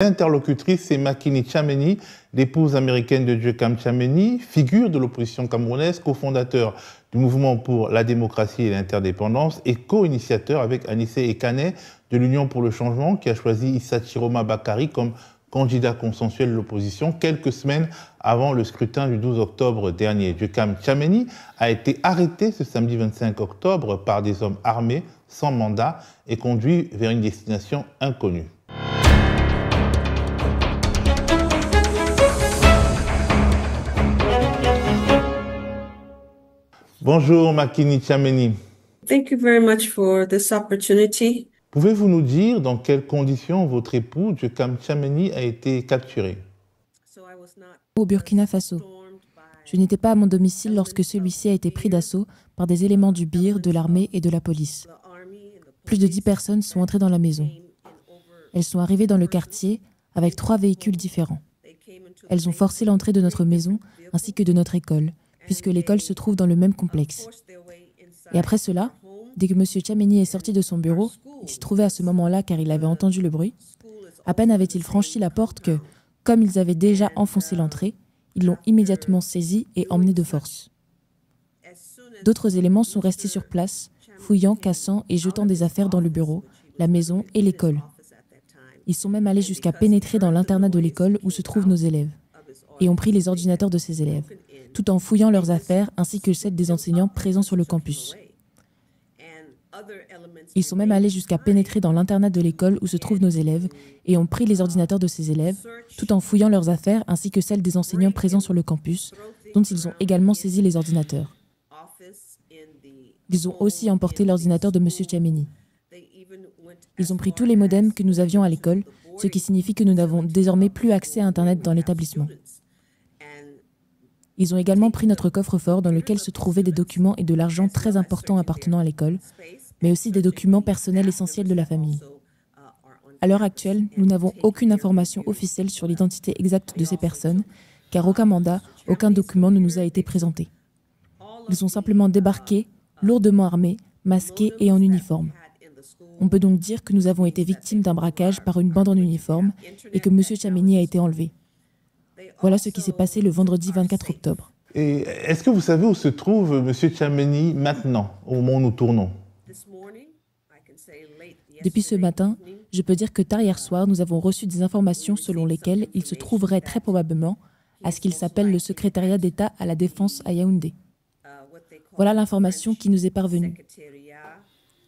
L'interlocutrice, c'est Makini Tchameni, l'épouse américaine de Djeckam Tchameni, figure de l'opposition camerounaise, cofondateur du mouvement pour la démocratie et l'interdépendance et co-initiateur avec Anissé Ekane de l'Union pour le changement qui a choisi Issa Chiroma Bakary comme candidat consensuel de l'opposition quelques semaines avant le scrutin du 12 octobre dernier. Djeckam Tchameni a été arrêté ce samedi 25 octobre par des hommes armés sans mandat et conduit vers une destination inconnue. Bonjour Makini Tchameni. Thank you very much for this opportunity. Pouvez-vous nous dire dans quelles conditions votre époux, Djeckam Tchameni, a été capturé? Au Burkina Faso. Je n'étais pas à mon domicile lorsque celui-ci a été pris d'assaut par des éléments du BIR, de l'armée et de la police. Plus de 10 personnes sont entrées dans la maison. Elles sont arrivées dans le quartier avec 3 véhicules différents. Elles ont forcé l'entrée de notre maison ainsi que de notre école, puisque l'école se trouve dans le même complexe. Et après cela, dès que M. Tchameni est sorti de son bureau, il s'y trouvait à ce moment-là car il avait entendu le bruit, à peine avait-il franchi la porte que, comme ils avaient déjà enfoncé l'entrée, ils l'ont immédiatement saisi et emmené de force. D'autres éléments sont restés sur place, fouillant, cassant et jetant des affaires dans le bureau, la maison et l'école. Ils sont même allés jusqu'à pénétrer dans l'internat de l'école où se trouvent nos élèves, et ont pris les ordinateurs de ces élèves, tout en fouillant leurs affaires ainsi que celles des enseignants présents sur le campus. Ils sont même allés jusqu'à pénétrer dans l'internat de l'école où se trouvent nos élèves et ont pris les ordinateurs de ces élèves, tout en fouillant leurs affaires ainsi que celles des enseignants présents sur le campus, dont ils ont également saisi les ordinateurs. Ils ont aussi emporté l'ordinateur de M. Tchameni. Ils ont pris tous les modems que nous avions à l'école, ce qui signifie que nous n'avons désormais plus accès à Internet dans l'établissement. Ils ont également pris notre coffre-fort dans lequel se trouvaient des documents et de l'argent très importants appartenant à l'école, mais aussi des documents personnels essentiels de la famille. À l'heure actuelle, nous n'avons aucune information officielle sur l'identité exacte de ces personnes, car aucun mandat, aucun document ne nous a été présenté. Ils ont simplement débarqué, lourdement armés, masqués et en uniforme. On peut donc dire que nous avons été victimes d'un braquage par une bande en uniforme et que M. Tchameni a été enlevé. Voilà ce qui s'est passé le vendredi 24 octobre. Et est-ce que vous savez où se trouve M. Tchameni maintenant, au moment où nous tournons? Depuis ce matin, je peux dire que tard hier soir, nous avons reçu des informations selon lesquelles il se trouverait très probablement à ce qu'il s'appelle le secrétariat d'État à la défense à Yaoundé. Voilà l'information qui nous est parvenue.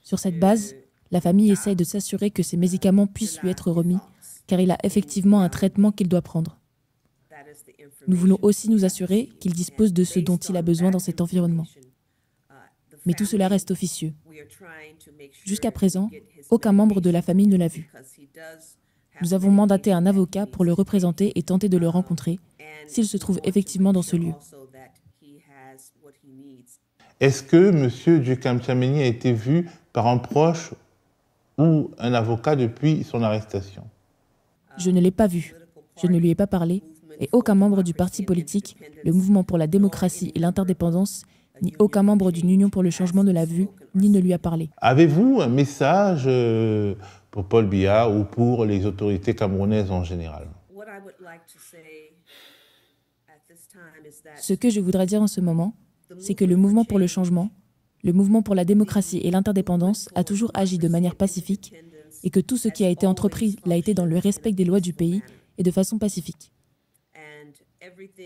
Sur cette base, la famille essaye de s'assurer que ces médicaments puissent lui être remis, car il a effectivement un traitement qu'il doit prendre. Nous voulons aussi nous assurer qu'il dispose de ce dont il a besoin dans cet environnement. Mais tout cela reste officieux. Jusqu'à présent, aucun membre de la famille ne l'a vu. Nous avons mandaté un avocat pour le représenter et tenter de le rencontrer, s'il se trouve effectivement dans ce lieu. Est-ce que M. Djeckam Tchameni a été vu par un proche ou un avocat depuis son arrestation? Je ne l'ai pas vu, je ne lui ai pas parlé, et aucun membre du parti politique, le Mouvement pour la démocratie et l'interdépendance, ni aucun membre d'une Union pour le changement ne l'a vu, ni ne lui a parlé. Avez-vous un message pour Paul Biya ou pour les autorités camerounaises en général? Ce que je voudrais dire en ce moment, c'est que le Mouvement pour le changement, le Mouvement pour la démocratie et l'interdépendance a toujours agi de manière pacifique et que tout ce qui a été entrepris l'a été dans le respect des lois du pays et de façon pacifique.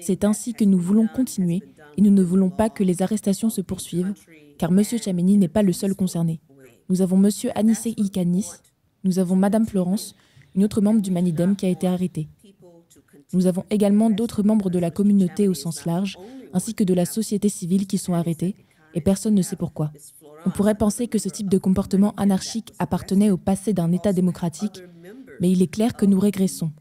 C'est ainsi que nous voulons continuer et nous ne voulons pas que les arrestations se poursuivent, car M. Tchameni n'est pas le seul concerné. Nous avons M. Anissé Ekane, nous avons Mme Florence, une autre membre du Manidem qui a été arrêtée. Nous avons également d'autres membres de la communauté au sens large, ainsi que de la société civile qui sont arrêtés, et personne ne sait pourquoi. On pourrait penser que ce type de comportement anarchique appartenait au passé d'un État démocratique, mais il est clair que nous régressons.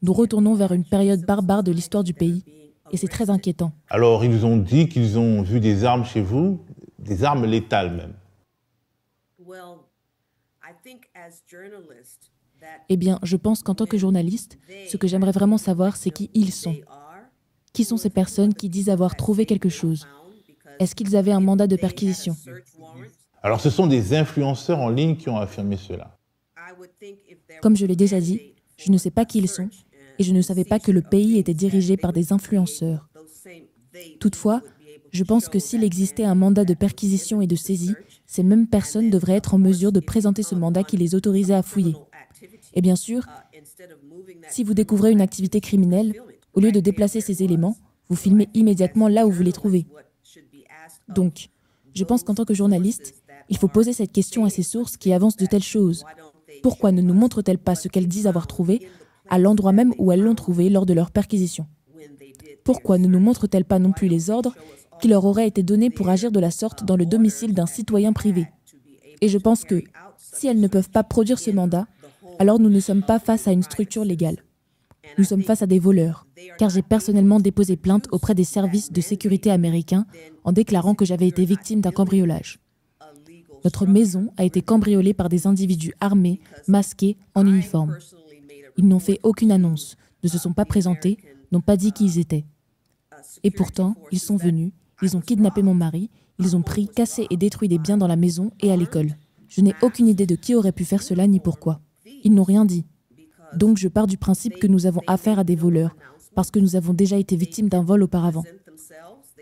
Nous retournons vers une période barbare de l'histoire du pays, et c'est très inquiétant. Alors, ils nous ont dit qu'ils ont vu des armes chez vous, des armes létales même. Eh bien, je pense qu'en tant que journaliste, ce que j'aimerais vraiment savoir, c'est qui ils sont. Qui sont ces personnes qui disent avoir trouvé quelque chose? Est-ce qu'ils avaient un mandat de perquisition? Alors, ce sont des influenceurs en ligne qui ont affirmé cela. Comme je l'ai déjà dit, Je ne sais pas qui ils sont et je ne savais pas que le pays était dirigé par des influenceurs. Toutefois, je pense que s'il existait un mandat de perquisition et de saisie, ces mêmes personnes devraient être en mesure de présenter ce mandat qui les autorisait à fouiller. Et bien sûr, si vous découvrez une activité criminelle, au lieu de déplacer ces éléments, vous filmez immédiatement là où vous les trouvez. Donc, je pense qu'en tant que journaliste, il faut poser cette question à ces sources qui avancent de telles choses. Pourquoi ne nous montrent-elles pas ce qu'elles disent avoir trouvé à l'endroit même où elles l'ont trouvé lors de leur perquisition? Pourquoi ne nous montrent-elles pas non plus les ordres qui leur auraient été donnés pour agir de la sorte dans le domicile d'un citoyen privé? Et je pense que, si elles ne peuvent pas produire ce mandat, alors nous ne sommes pas face à une structure légale. Nous sommes face à des voleurs, car j'ai personnellement déposé plainte auprès des services de sécurité américains en déclarant que j'avais été victime d'un cambriolage. Notre maison a été cambriolée par des individus armés, masqués, en uniforme. Ils n'ont fait aucune annonce, ne se sont pas présentés, n'ont pas dit qui ils étaient. Et pourtant, ils sont venus, ils ont kidnappé mon mari, ils ont pris, cassé et détruit des biens dans la maison et à l'école. Je n'ai aucune idée de qui aurait pu faire cela ni pourquoi. Ils n'ont rien dit. Donc je pars du principe que nous avons affaire à des voleurs, parce que nous avons déjà été victimes d'un vol auparavant.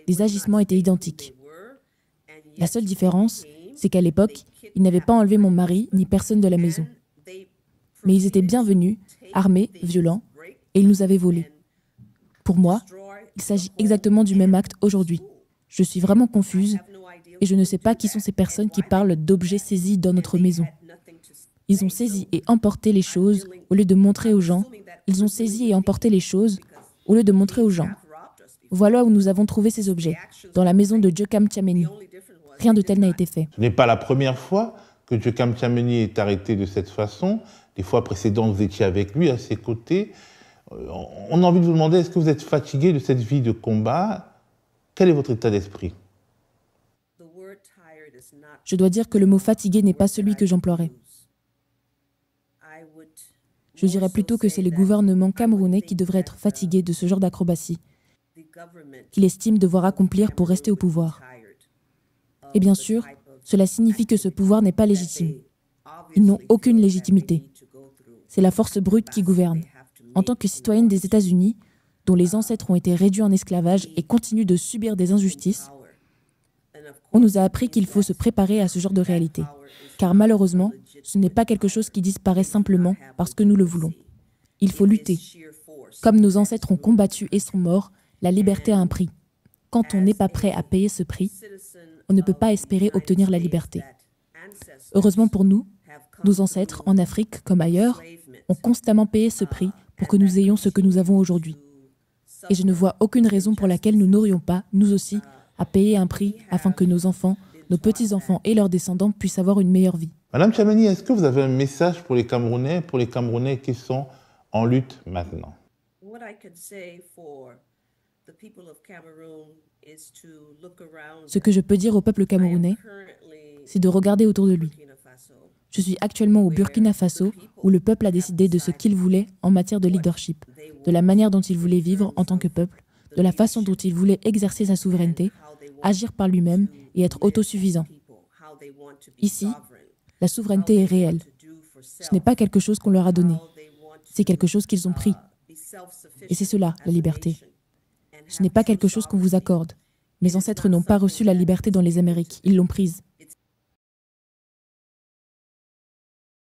Les agissements étaient identiques. La seule différence, c'est qu'à l'époque, ils n'avaient pas enlevé mon mari ni personne de la maison. Mais ils étaient bien venus, armés, violents, et ils nous avaient volés. Pour moi, il s'agit exactement du même acte aujourd'hui. Je suis vraiment confuse et je ne sais pas qui sont ces personnes qui parlent d'objets saisis dans notre maison. Ils ont saisi et emporté les choses au lieu de montrer aux gens. Ils ont saisi et emporté les choses au lieu de montrer aux gens. Voilà où nous avons trouvé ces objets, dans la maison de Joe Chameni. Rien de tel n'a été fait. Ce n'est pas la première fois que Joe Chameni est arrêté de cette façon. Les fois précédentes, vous étiez avec lui, à ses côtés. On a envie de vous demander, est-ce que vous êtes fatigué de cette vie de combat? Quel est votre état d'esprit? Je dois dire que le mot fatigué n'est pas celui que j'emploierais. Je dirais plutôt que c'est le gouvernement camerounais qui devrait être fatigué de ce genre d'acrobatie, qu'il estime devoir accomplir pour rester au pouvoir. Et bien sûr, cela signifie que ce pouvoir n'est pas légitime. Ils n'ont aucune légitimité. C'est la force brute qui gouverne. En tant que citoyenne des États-Unis, dont les ancêtres ont été réduits en esclavage et continuent de subir des injustices, on nous a appris qu'il faut se préparer à ce genre de réalité. Car malheureusement, ce n'est pas quelque chose qui disparaît simplement parce que nous le voulons. Il faut lutter. Comme nos ancêtres ont combattu et sont morts, la liberté a un prix. Quand on n'est pas prêt à payer ce prix, on ne peut pas espérer obtenir la liberté. Heureusement pour nous, nos ancêtres, en Afrique comme ailleurs, ont constamment payé ce prix pour que nous ayons ce que nous avons aujourd'hui. Et je ne vois aucune raison pour laquelle nous n'aurions pas, nous aussi, à payer un prix afin que nos enfants, nos petits-enfants et leurs descendants puissent avoir une meilleure vie. Madame Chameni, est-ce que vous avez un message pour les Camerounais qui sont en lutte maintenant? Ce que je peux dire au peuple camerounais, c'est de regarder autour de lui. Je suis actuellement au Burkina Faso, où le peuple a décidé de ce qu'il voulait en matière de leadership, de la manière dont il voulait vivre en tant que peuple, de la façon dont il voulait exercer sa souveraineté, agir par lui-même et être autosuffisant. Ici, la souveraineté est réelle. Ce n'est pas quelque chose qu'on leur a donné. C'est quelque chose qu'ils ont pris. Et c'est cela, la liberté. Ce n'est pas quelque chose qu'on vous accorde. Mes ancêtres n'ont pas reçu la liberté dans les Amériques, ils l'ont prise.